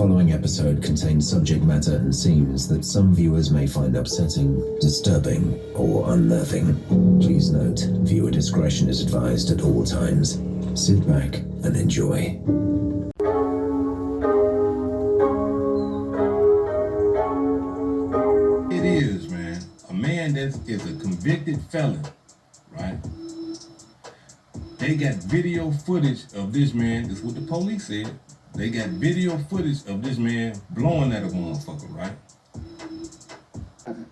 following episode contains subject matter and scenes that some viewers may find upsetting, disturbing, or unnerving. Please note, viewer discretion is advised at all times. Sit back and enjoy. It is, man. A man that is a convicted felon, right? They got video footage of this man. This is what the police said. They got video footage of this man blowing at a motherfucker, right?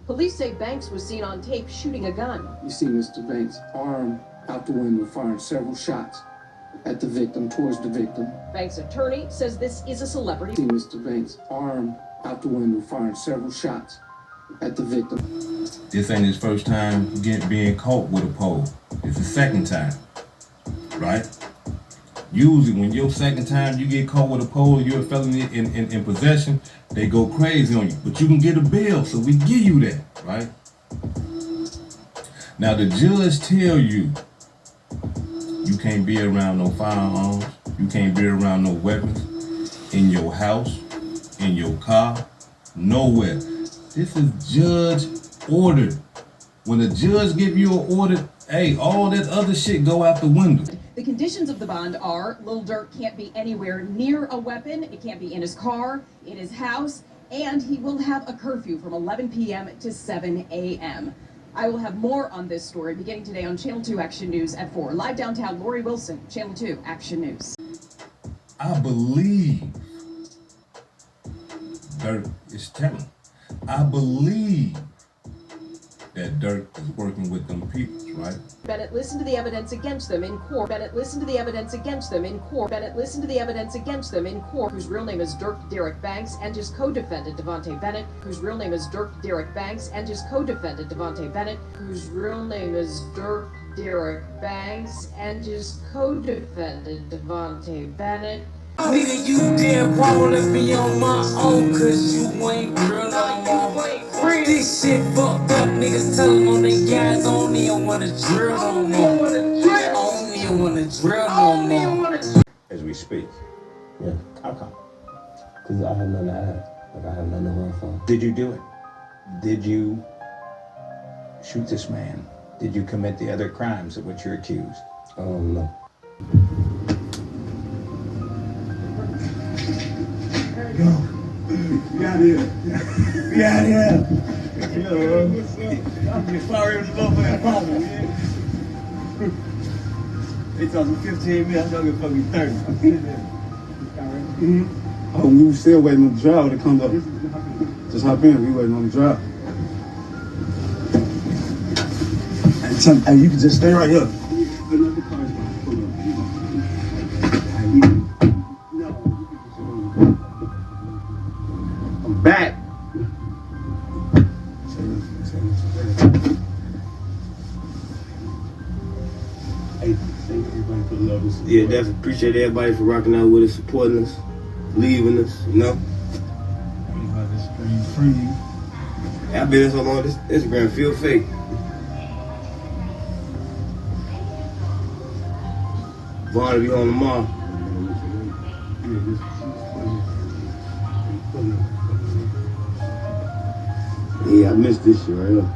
Police say Banks was seen on tape shooting a gun. You see Mr. Banks' arm out the window firing several shots at the victim, towards the victim. Banks' attorney says this is a celebrity. See Mr. Banks' arm out the window firing several shots at the victim. This ain't his first time being caught with a pole. It's the second time, right? Usually when your second time you get caught with a pole, you're a felony in possession, they go crazy on you. But you can get a bail, so we give you that, right? Now the judge tell you, you can't be around no firearms, you can't be around no weapons, in your house, in your car, nowhere. This is judge ordered. When a judge give you an order, hey, all that other shit go out the window. The conditions of the bond are Lil Durk can't be anywhere near a weapon, it can't be in his car, in his house, and he will have a curfew from 11 p.m. to 7 a.m. I will have more on this story beginning today on Channel 2 Action News at 4. Live downtown, Lori Wilson, Channel 2 Action News. I believe Durk is telling. I believe that Durk is working with them people, right? Bennett listened to the evidence against them in court. Bennett listened to the evidence against them in court. Bennett listened to the evidence against them in court. Whose real name is Dirk Derek Banks and his co-defendant Devontae Bennett. Whose real name is Dirk Derek Banks and his co-defendant Devontae Bennett. Whose real name is Dirk Derek Banks and his co-defendant Devontae Bennett. Nigga, you damn wrong, let me on my own, cause you ain't real no more. This shit fucked up, niggas telling on they guys, I don't even wanna drill no more. I don't even wanna drill no more. As we speak. Yeah. How come? Because I have nothing to add. Like, I have nothing to run from. Did you do it? Did you shoot this man? Did you commit the other crimes of which you're accused? No. Yo, we out here. We out here. Yo, what's up? I'm getting fired in the motherfucking apartment, man. They talking 15 minutes, I'm talking fucking 30. Oh, we were still waiting on the driver to come up. Just hop in, we waiting on the driver. Hey, you can just stay right here. Another car's about to pull up. I'm back. Hey, thank everybody for the love and support. Yeah, definitely appreciate everybody for rocking out with us, supporting us, leaving us, you know? Everybody stream free. Yeah, I've been in so long, this Instagram feel fake. Vaughn will be home tomorrow. Yeah, I missed this shit right here.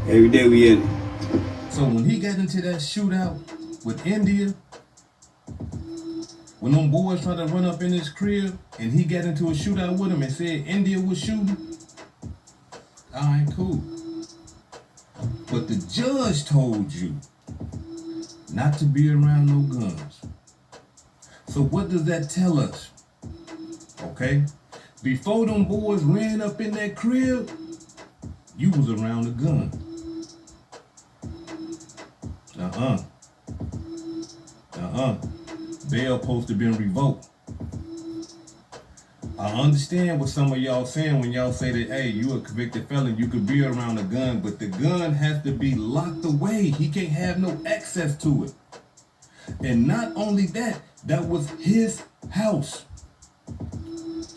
Every day we in it. So when he got into that shootout with India, when them boys tried to run up in his crib and he got into a shootout with him and said India was shooting, all right, cool. But the judge told you not to be around no guns. So what does that tell us? Okay? Before them boys ran up in that crib, you was around a gun. Bail supposed to been revoked. I understand what some of y'all saying when y'all say that, hey, you a convicted felon, you could be around a gun, but the gun has to be locked away. He can't have no access to it. And not only that, that was his house.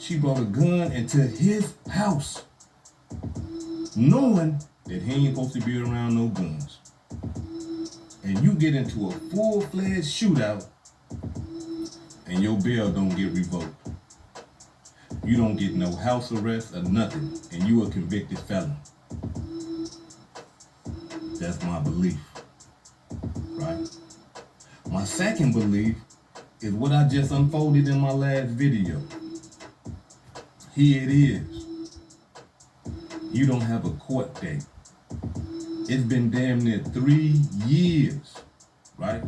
She brought a gun into his house, knowing that he ain't supposed to be around no guns. And you get into a full-fledged shootout and your bail don't get revoked. You don't get no house arrest or nothing, and you a convicted felon. That's my belief, right? My second belief is what I just unfolded in my last video. Here it is. You don't have a court date. It's been damn near 3 years, right?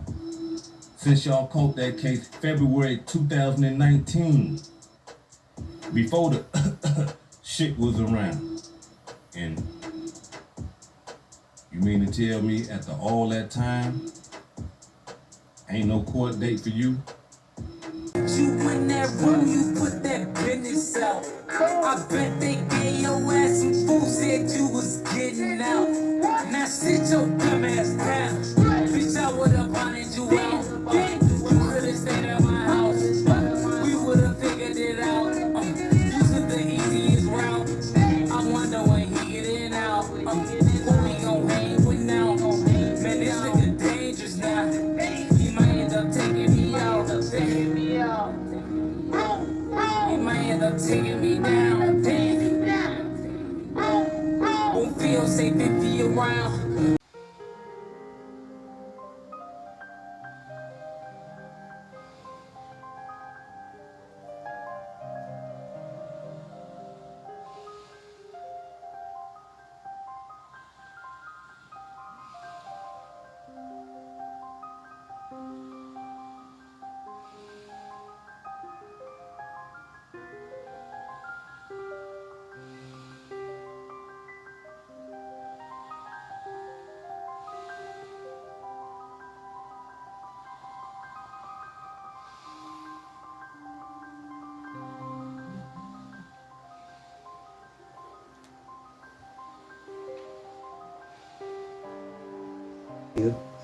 Since y'all caught that case February 2019, before the shit was around. And you mean to tell me after all that time, ain't no court date for you? You in that room, you put that business out. I bet they gave your ass some food, said you was getting out. Now sit your dumb ass down. Bitch, I would've wanted you out. You could've stayed at my house. We would've figured it out. You took the easiest route. I wonder when he get in out. Who we gon' hang with now? Man, this nigga dangerous now. He might end up taking me out. He might end up taking me down. Won't feel safe if he around.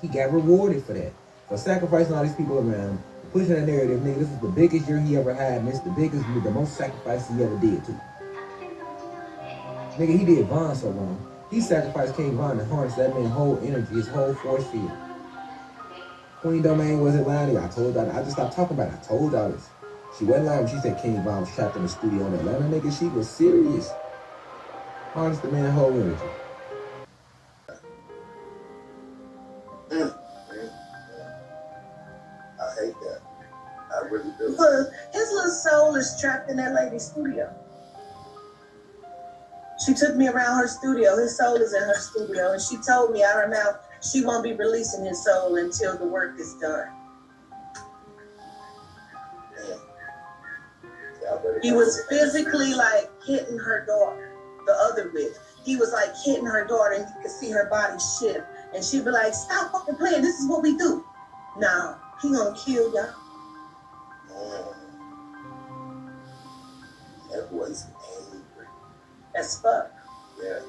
He got rewarded for that. For sacrificing all these people around, pushing that narrative, nigga, this is the biggest year he ever had, and it's the most sacrifices he ever did, too. Nigga, he did Von so long. He sacrificed King Von to harness that man's whole energy, his whole force field. Queen Domain wasn't lying. I told y'all, I just stopped talking about it. I told y'all this. She wasn't lying when she said King Von was trapped in the studio in Atlanta, nigga. She was serious. Harness the man's whole energy. I hate that. I really do. Because his little soul is trapped in that lady's studio. She took me around her studio. His soul is in her studio. And she told me out her mouth she won't be releasing his soul until the work is done. He was physically like hitting her daughter, the other witch. He was like hitting her daughter and you could see her body shift. And she'd be like, stop fucking playing. This is what we do. Now, he gonna kill y'all. That boy's angry. As fuck. Yeah.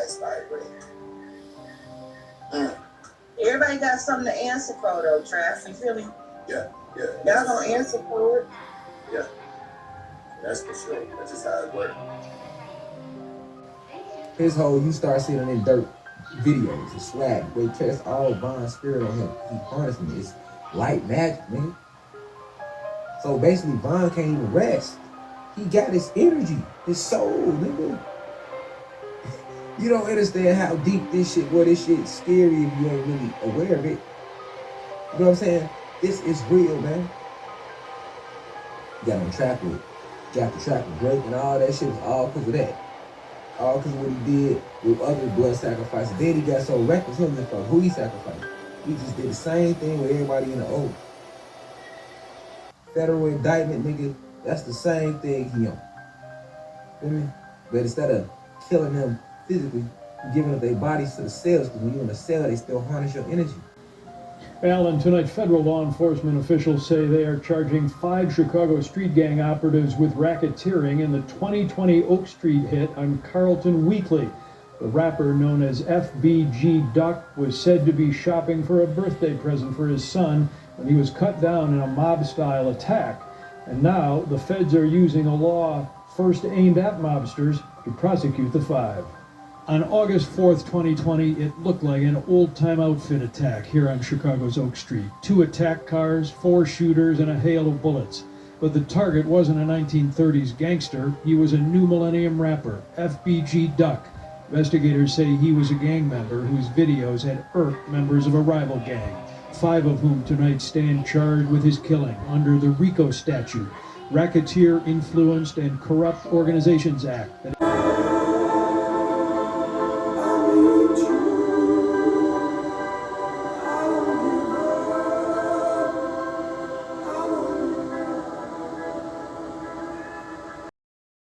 Ass vibrating. Everybody got something to answer for though, Trav. You feel me? Yeah, yeah. Y'all gonna answer for it? Yeah. That's for sure. That's just how it works. His whole, you start seeing him in dirt videos, his swag, weight chest, all Von's spirit on him. He harnessed me. It's light magic, nigga. So basically, Von can't even rest. He got his energy, his soul, nigga. You don't understand how deep this shit, well, this shit's scary if you ain't really aware of it. You know what I'm saying? This is real, man. You got on track with, got the track with Drake and all that shit was all because of that. All because of what he did with other blood sacrifices. Then he got so reckless, he don't give a fuck who he sacrificed. He just did the same thing with everybody in the oath. Federal indictment, nigga, that's the same thing he on. Feel me? But instead of killing them physically, giving up their bodies to the cells, because when you're in a cell, they still harness your energy. Alan, tonight federal law enforcement officials say they are charging 5 Chicago street gang operatives with racketeering in the 2020 Oak Street hit on Carlton Weekly. The rapper, known as FBG Duck, was said to be shopping for a birthday present for his son when he was cut down in a mob-style attack. And now the feds are using a law first aimed at mobsters to prosecute the 5. On August 4th, 2020, it looked like an old-time outfit attack here on Chicago's Oak Street. 2 attack cars, 4 shooters, and a hail of bullets. But the target wasn't a 1930s gangster. He was a new millennium rapper, FBG Duck. Investigators say he was a gang member whose videos had irked members of a rival gang, 5 of whom tonight stand charged with his killing under the RICO statute, Racketeer Influenced and Corrupt Organizations Act.